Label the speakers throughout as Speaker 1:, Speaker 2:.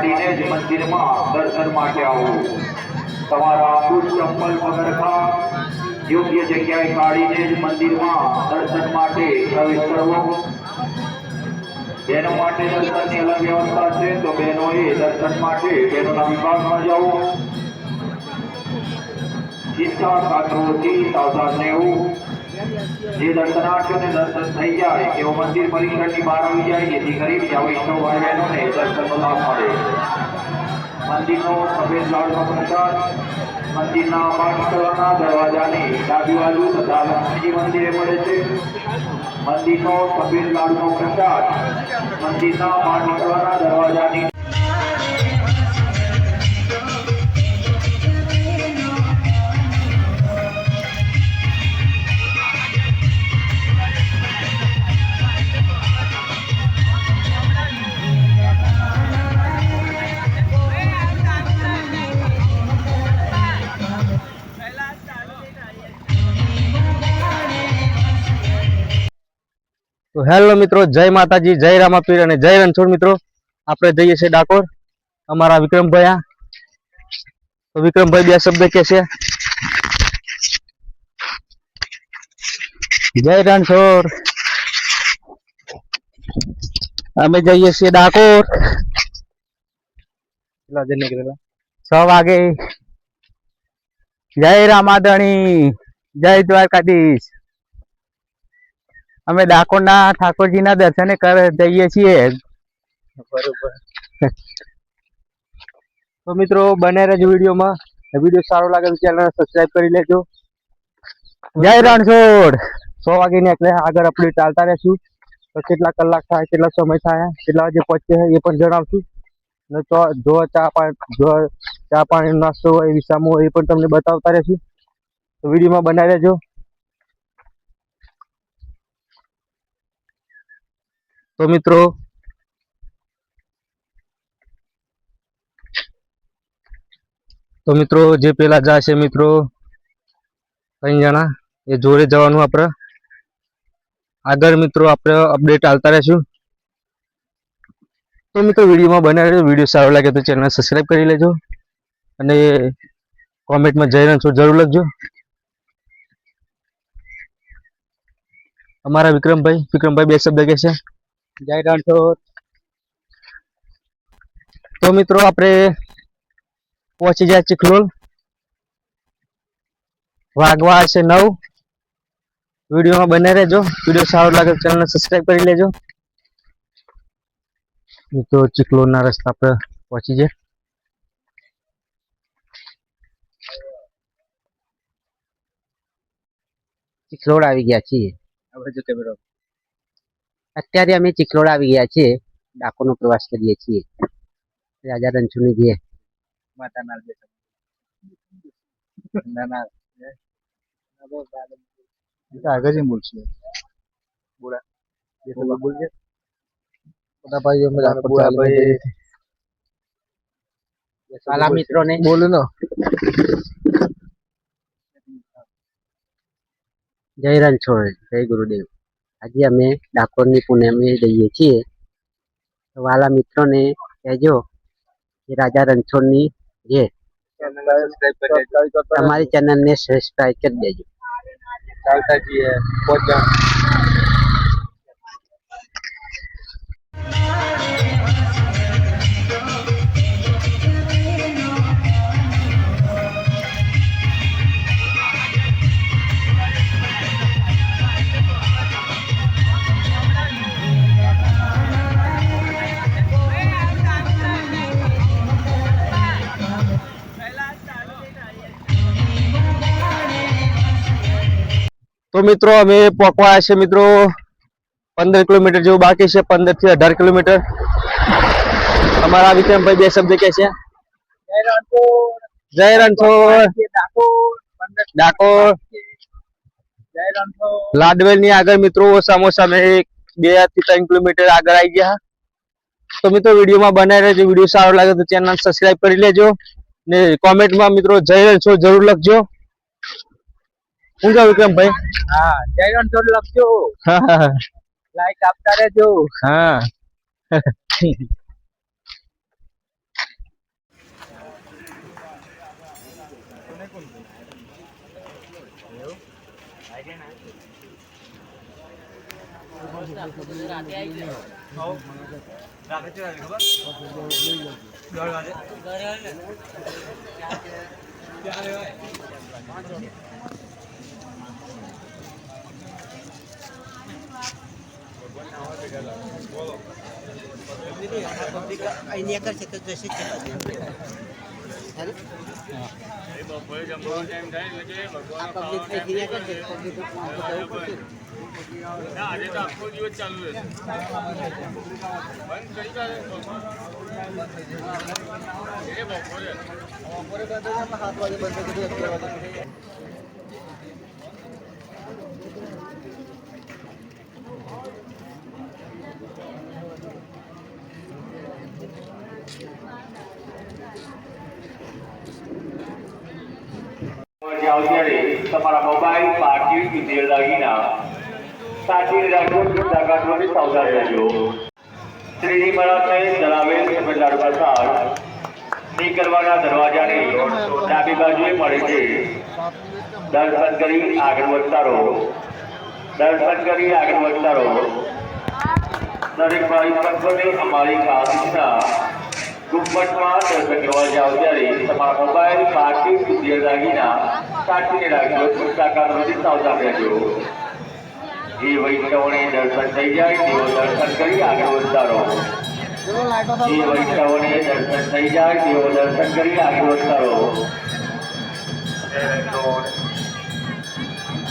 Speaker 1: કાઢીને જ મંદિરમાં દર્શન માટે આવો. તમારા બૂટ ચંપલ પગરખા યોગ્ય જગ્યાએ કાઢીને જ મંદિરમાં દર્શન માટે પ્રવેશ કરવો. બહેનો માટે દર્શનની અલગ વ્યવસ્થા છે, તો બહેનોએ દર્શન માટે બહેનોના વિભાગમાં જવું. ચિંતા કાતરોથી સાવધાન રહેવું. જે દર્શનાર્થીઓને દર્શન થઈ જાય તેઓ મંદિર પરિસરની બહાર આવી જાય, જેથી કરીને વૈષ્ણવ ભાઈ બહેનોને દર્શનનો લાભ મળે. મંદિરનો સફેદ લાડનો પ્રસાદ મંદિરના બહાર નીકળવાના દરવાજાની ડાબી બાજુ તથા લક્ષ્મીજી મંદિરે મળે છે. મંદિરનો સફેદ લાડનો પ્રસાદ મંદિરના બહાર નીકળવાના દરવાજાની
Speaker 2: તો હેલો મિત્રો, જય માતાજી, જય રામાપીર અને જય રણછોડ. મિત્રો આપણે જઈએ છીએ ડાકોર. અમારા વિક્રમભાઈ, તો વિક્રમભાઈ બે શબ્દ કે છે. જય રણછોડ. અમે જઈએ છીએ ડાકોર 6 વાગે. જય રામાધણી, જય દ્વારકાધીશ. અમે ડાકોરના ઠાકોરજીના દર્શને જઈએ છીએ. બરોબર. તો મિત્રો બને રહેજો વિડીયોમાં. વિડીયો સારો લાગે તો ચેનલ સબસ્ક્રાઇબ કરી લેજો. જય રણછોડ. 6 વાગે એટલે આગળ અપડેટ ચાલતા રહેશું. તો કેટલા કલાક થાય, કેટલા સમય થાય, કેટલા વાગે પહોંચે એ પણ જણાવશું. ને તો જો ચા પાણી નાસ્તો હોય, વિસામો હોય એ પણ તમને બતાવતા રહેશું. તો વિડીયોમાં બનાવી રહેજો. તો મિત્રો જે પેલા જાય છે મિત્રો 3 જણા, એ જોડે જવાનું. આપણે આગળ મિત્રો આપણે અપડેટ આવતા રહેશું. તો મિત્રો વિડીયોમાં બને રહેજો. વિડીયો સારો લાગે તો ચેનલ સબસ્ક્રાઇબ કરી લેજો અને કોમેન્ટમાં જય રણછોડ જરૂર લખજો. અમારા વિક્રમભાઈ બે શબ્દ કહે છે. જય રણછોડ. તો મિત્રો આપણે પહોંચી જાય ચિખલોલ. વાગવા છે 9. વિડીયોમાં બને રહેજો. વિડીયો સારો લાગે તો ચેનલ સબસ્ક્રાઇબ કરી લેજો. તો ચિખલોલના રસ્તા પર પહોંચી જાય. ચિખલોડ આવી ગયા છીએ. અત્યારે અમે ચિખલોડ આવી ગયા છીએ. ડાકોરનો પ્રવાસ કરીએ છીએ. રાજા રણછોડની જે માતાના આગળ જ બોલશે. સાલા મિત્રોને બોલો ને. જય રણછોડ, જય ગુરુદેવ. આજે અમે ડાકોરની પૂનમે જઈએ છીએ. વાલા મિત્રોને કહેજો કે રાજા રણછોડની જે તમારી ચેનલને સબસ્ક્રાઇબ કરી દેજો. ચાલતા જઈએ પહોંચા. તો મિત્રો અમે પહોંચવા છે મિત્રો 15 કિલોમીટર જેવું બાકી છે. 15 થી 18 કિલોમીટર. અમારા વિક્રમભાઈ બે શબ્દ કે છે. જય રણછોડ. ડાકોર લાડવેલ ની આગળ મિત્રો સમોસા મેં 2 થી 3 કિલોમીટર આગળ આવી ગયા. તો મિત્રો વિડીયોમાં બનાવી રહેજો. વિડીયો સારો લાગે તો ચેનલ સબસ્ક્રાઇબ કરી લેજો ને કોમેન્ટમાં મિત્રો જય રણછોડ જરૂર લખજો. શું કહ્યું વિક્રમભાઈ? હા, જય રણછોડ લખજો. લાઈક આપતા રહેજો. હા.
Speaker 3: ini akan kita jasi cepat. Apa ini akan kita
Speaker 4: ના આજે તો આખો દિવસ ચાલુ રહેશે બંધ કરી કાઢે એ બપોરે
Speaker 3: બપોરે બંધ 7 વાગે બંધ કરી 11 વાગે
Speaker 1: ત્યારે તમારા મોબાઈલ પાર્ટી વિદેલ દાગીના સાચી રાખો જાગવાની સાવધાન રહેજો શ્રીજી મહારાજને જણાવેલ સફેદાર પ્રસાદ નીકળવાના દરવાજાની ડાબી બાજુએ મળે છે દર્શન કરી આગળ વધતા રહો દરેક ભાઈ ભક્તોને અમારી કામના ગુંબજમાં દર્શન કરવા જાઓ ત્યારે તમારા મોબાઈલ પાર્ટી વિદેલ દાગીના સાચીને રાખજો સાકારથી સાવધાન રહેજો જે વૈષ્ણવને દર્શન થઈ જાય તેઓ દર્શન કરી આગળ વધતા રહો જે વૈષ્ણવને દર્શન થઈ જાય તેઓ દર્શન કરી આગળ વધતા રહો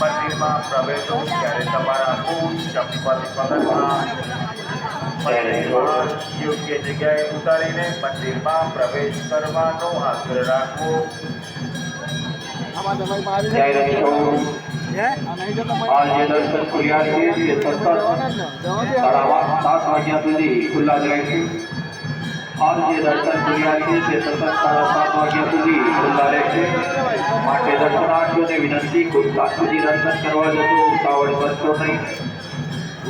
Speaker 1: મંદિરમાં પ્રવેશો ત્યારે તમારા બૂટ ચપ્પલ પગમાં યોગ્ય જગ્યાએ ઉતારીને મંદિરમાં પ્રવેશ કરવાનો આગ્રહ રાખવો आज ये दर्शन खुलिया છે તે સતત 7:30 વાગ્યા સુધી ખુલ્લા જ રહેશે आज ये दर्शन खुलिया છે તે સતત 7:30 વાગ્યા સુધી ખુલ્લા રહેશે માટે દર્શનાર્થીઓને વિનંતી ખુલ્લા સુધી દર્શન કરવા જતો ઉતાવળ કરશો નહીં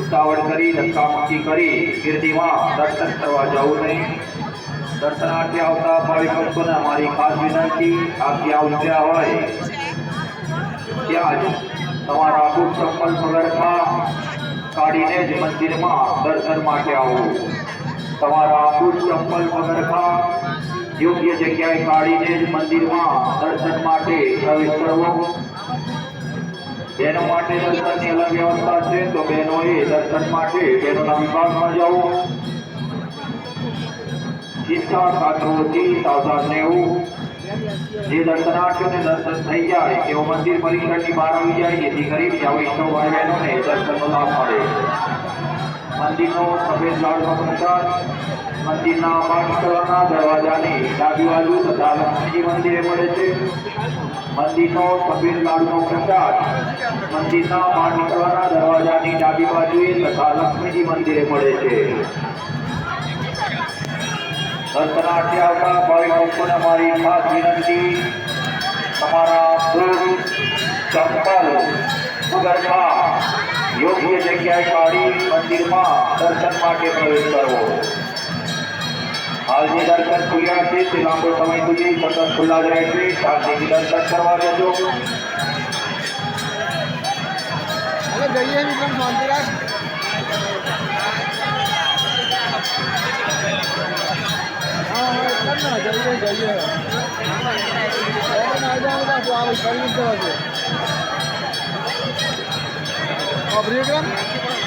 Speaker 1: ઉતાવળ કરી ધક્કામુક્કી કરી ગીરદીમાં દર્શન કરવા જવું નહીં દર્શનાર્થી આવતા ભાવિક ભક્તોને અમારી ખાસ વિનંતી આપ ત્યાં ઉતર્યા હોય ત્યાં જ તમારા બૂટ ચપ્પલ પગરખા કાઢીને જ મંદિરમાં દર્શન માટે આવવું તમારા બૂટ ચપ્પલ પગરખા યોગ્ય જગ્યાએ કાઢીને જ મંદિરમાં દર્શન માટે પ્રવેશ કરવો બહેનો માટે દર્શનની અલગ વ્યવસ્થા છે તો બહેનોએ દર્શન માટે બહેનોના વિભાગમાં જવું ઇચ્છાશાસ્ત્રોથી સાવધાન રહેવું જે દર્શનાર્થીઓને દર્શન થઈ જાય તેઓ મંદિર પરિસરની બહાર આવી જાય જેથી ગરીબ યા વૈષ્ણવ ભાઈ બહેનોને દર્શનનો લાભ મળે મંદિરનો સફેદ લાડનો પ્રસાદ મંદિરના પાઠશાળાના દરવાજાની ડાબી બાજુ તથા લક્ષ્મીજી મંદિરે મળે છે મંદિરનો સફેદ લાડનો પ્રસાદ મંદિરના પાઠશાળાના દરવાજાની ડાબી બાજુએ તથા લક્ષ્મીજી મંદિરે મળે છે દર્શનાર્થી આવતા ભાઈ ભક્તોને અમારી ખાસ વિનંતી તમારા બૂટ ચપ્પલ પગરખા યોગ્ય જગ્યાએ કાઢી મંદિરમાં દર્શન માટે પ્રવેશ કરવો હાલ જે દર્શન ખુલ્યા છે તે લાંબો સમય સુધી સતત ખુલ્લા જ રહેશે શાંતિથી દર્શન કરવા જજો
Speaker 3: જઈએ વિક્રમ શાંતિરાજ જઈએ વિક્રમ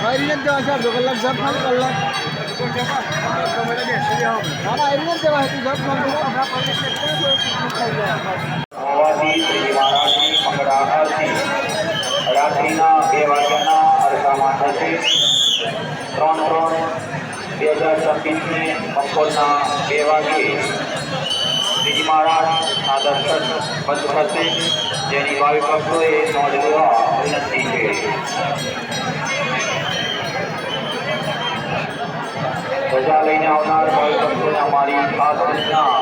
Speaker 3: આયરીને જવા છે 2 કલાક જપ ખાલી કલાક આયરીને જવા હતી જપ ખાલી
Speaker 1: હોવાથી શ્રી મહારાજની મંગળ આરતી રાત્રિના 2 વાગ્યાના અરસામાં થશે 3/3/2026 બપોરના 2 વાગે શ્રીજી મહારાજના દર્શન બંધ થશે જેની ભાવિક ભક્તોએ નોંધ લેવા વિનંતી છે ધજા લઈને આવનાર ભાવિક ભક્તોને અમારી ખાસ સૂચના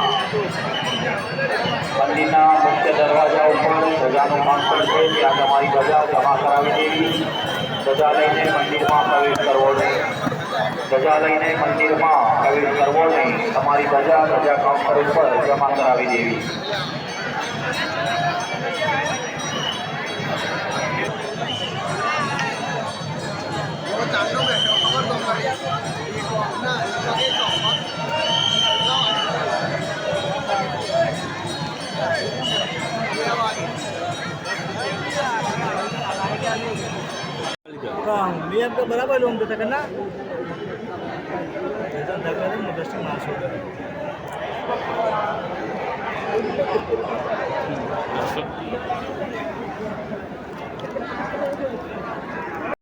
Speaker 1: મંદિરના મુખ્ય દરવાજા ઉપર ધજાનું કાઉન્ટર છે ત્યાં તમારી ધજા જમા કરાવી દેવી ધજા લઈને મંદિરમાં પ્રવેશ કરવો નહીં તમારી ધજા કાઉન્ટર ઉપર જમા કરાવી દેવી
Speaker 3: मी आपका बराबर लोन देता करना ऐसा धक्का दे मुदस्ती मार छोड़
Speaker 4: दर्शक